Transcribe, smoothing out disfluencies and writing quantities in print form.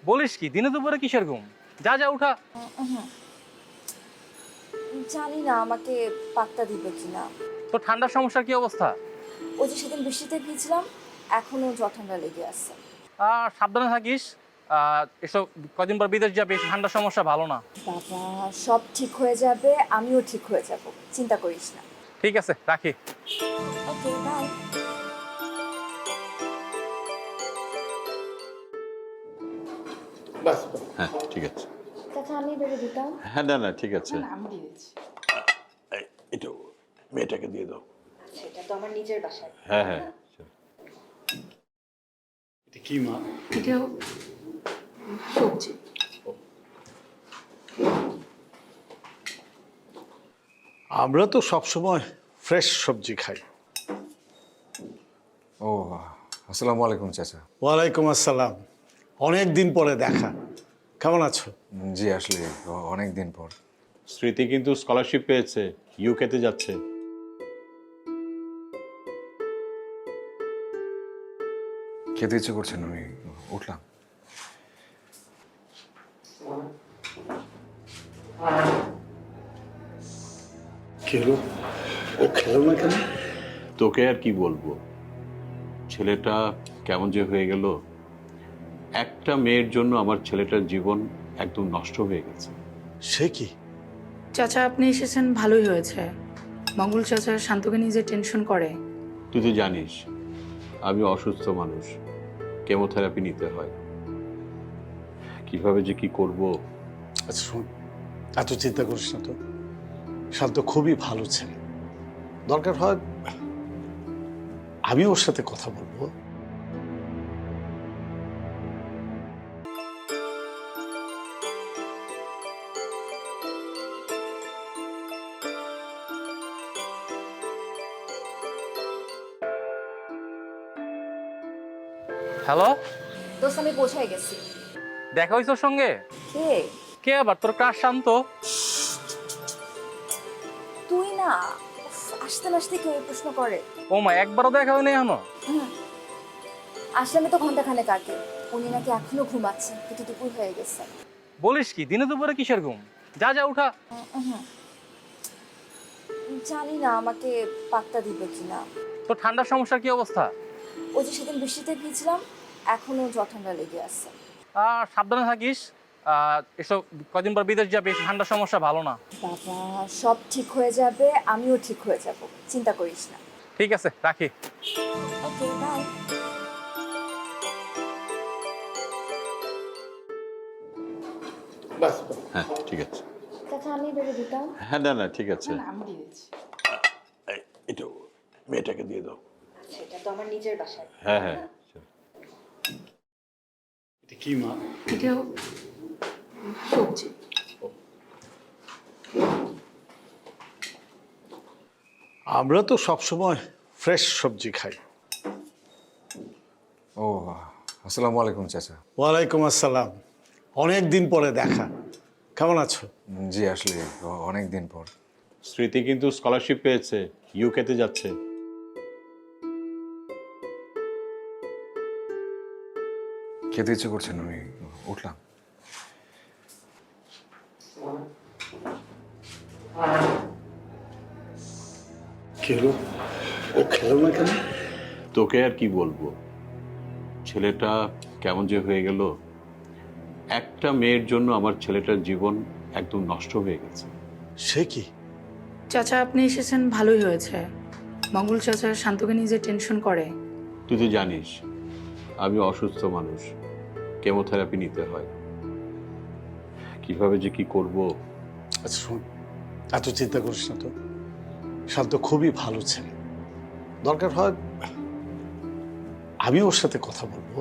বলিস কি, দিনে দুপুরে কিসের ঘুম? যা যা উঠা। জানি না আমাকে পাত্তা দিবে কিনা। তো ঠান্ডার সমস্যার কি অবস্থা? ওই যে সেদিন বৃষ্টিতে ভিজলাম, এখনো জ্বর ঠান্ডা লেগে আছে। সাবধানে থাকিস। এসব কদিন পর বিদেশ যাবে, ঠান্ডার সমস্যা ভালো না। বাবা, সব ঠিক হয়ে যাবে, আমিও ঠিক হয়ে যাব, চিন্তা করিস না। ঠিক আছে, রাখি। ওকে, বাই। বাস হ্যাঁ ঠিক আছে। কাকা, আমি বেড়ে দিতাম। হ্যাঁ না না ঠিক আছে। আমি দিয়ে দিচ্ছি। এটা মেয়েটাকে দিয়ে দাও। সেটা তো আমার নিজের বাসায়। হ্যাঁ হ্যাঁ এটা কি মা? এটাও সবজি। আমরা তো সবসময় ফ্রেশ সবজি খাই। ও, আসসালামু আলাইকুম চাচা। ওয়ালাইকুম আসসালাম। অনেক দিন পরে দেখা, কেমন আছো? জি আসলে অনেক দিন পর। স্মৃতি কিন্তু স্কলারশিপ পেয়েছে, ইউকেতে যাচ্ছে। খেতে ইচ্ছে করছেন, আমি উঠলাম। কি হলো, ও খেলো না কেন? তোকে আর কি বলবো, ছেলেটা কেমন যে হয়ে গেল। একটা মেয়ের জন্য আমার ছেলেটার জীবন একদম নষ্ট হয়ে গেছে। সে কি? চাচা, আপনি এসেছেন ভালোই হয়েছে। মঙ্গল চাচা শান্তকে নিজে টেনশন করে। তুই তো জানিস আমি অসুস্থ মানুষ, কেমোথেরাপি নিতে হয়। কিভাবে যে কি করব। আচ্ছা শোন, এত চিন্তা করিস না তো। শান্ত খুবই ভালো ছেলে, দরকার হয় আমি ওর সাথে কথা বলবো। হ্যালো, দোস্ত, আমি পৌঁছাই গেছি। দেখা হয়েছে ওর সঙ্গে? কে? কে আবার? তোর ক্রাশ শান্ত? তুই না? উফ, আসতে না আসতে কেউ এই প্রশ্ন করে। ও মা, একবারও দেখা হয়নি এখনো? আসলে তো ঘন্টাখানেক আগে। উনি নাকি এখনো ঘুমাচ্ছেন, কিন্তু দুপুর হয়ে গেছে। বলিস কি, দিনে দুপুরে কিসের ঘুম? যা যা উঠা। জানি না আমাকে পাত্তা দিবে কিনা। তো ঠান্ডার সমস্যার কি অবস্থা? ওই যে সেদিন বৃষ্টিতে ভিজলাম, এখনো জ্বর ঠান্ডা লেগে আছে। সাবধানে থাকিস। এসব কদিন পর বিদেশ যাবে, ঠান্ডার সমস্যা ভালো না। বাবা, সব ঠিক হয়ে যাবে, আমিও ঠিক হয়ে যাব, চিন্তা করিস না। ঠিক আছে, রাখি। ওকে, বাই। বাস হ্যাঁ ঠিক আছে। কাকা, আমি বেড়ে দিতাম। হ্যাঁ না না ঠিক আছে। আমি দিয়ে দিচ্ছি। এটা মেয়েটাকে দিয়ে দাও। সেটা তো আমার নিজের বাসায়। হ্যাঁ হ্যাঁ এটা কি মা? এটাও সবজি। আমরা তো সবসময় ফ্রেশ সবজি খাই। ও, আসসালামু আলাইকুম চাচা। ওয়ালাইকুম আসসালাম। অনেক দিন পরে দেখা, কেমন আছো? জি আসলে অনেক দিন পর। স্মৃতি কিন্তু স্কলারশিপ পেয়েছে, ইউকেতে যাচ্ছে। খেতে ইচ্ছে করছেন, আমি উঠলাম। কি হলো, ও খেলো না কেন? তোকে আর কি বলবো, ছেলেটা কেমন যে হয়ে গেল। একটা মেয়ের জন্য আমার ছেলেটার জীবন একদম নষ্ট হয়ে গেছে। সে কি? চাচা, আপনি এসেছেন ভালোই হয়েছে। মঙ্গল চাচা শান্তকে নিজে টেনশন করে। তুই তো জানিস আমি অসুস্থ মানুষ, কেমোথেরাপি নিতে হয়। কিভাবে যে কি করব। আচ্ছা শোন, এত চিন্তা করিস না তো। শান্ত খুবই ভালো ছেলে, দরকার হয় আমি ওর সাথে কথা বলবো।